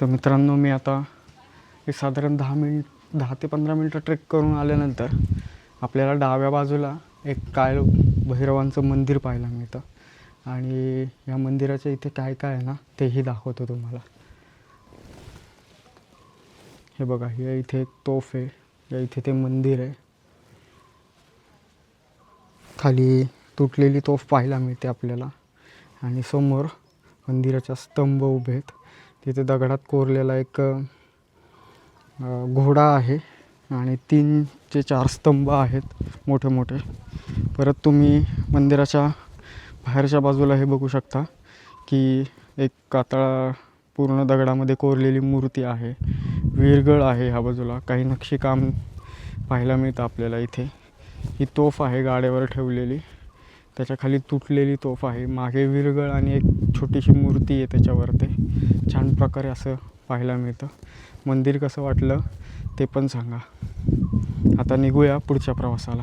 तर मित्रांनो, मी आता एक साधारण 10 ते 15 मिनटं ट्रेक करून आल्यानंतर आपल्याला डाव्या बाजूला एक काळ भैरवांचं मंदिर पाहायला मिळतं. आणि या मंदिराच्या इथे काय काय आहे ना तेही दाखवतो तुम्हाला. हे बघा, या इथे एक तोफ आहे, या इथे ते मंदिर आहे. खाली तुटलेली तोफ पाहायला मिळते आपल्याला. आणि समोर मंदिराचा स्तंभ उभे आहेत. तिथे दगडात कोरलेला एक घोडा आहे आणि 3 ते 4 स्तंभ आहेत मोठे मोठे. परत तुम्ही मंदिराच्या बाहेरच्या बाजूला हे बघू शकता की एक कातळा पूर्ण दगडामध्ये कोरलेली मूर्ती आहे. विरगळ आहे ह्या बाजूला, काही नक्षीकाम पाहायला मिळतं आपल्याला इथे. ही तोफ आहे गाड्यावर ठेवलेली, त्याच्या खाली तुटलेली तोफ आहे. मागे विरगळ आणि एक छोटीशी मूर्ती आहे त्याच्यावरती. छान प्रकारे असं पाहायला मिळतं. मंदिर कसं वाटलं ते पण सांगा. आता निघूया पुढच्या प्रवासाला.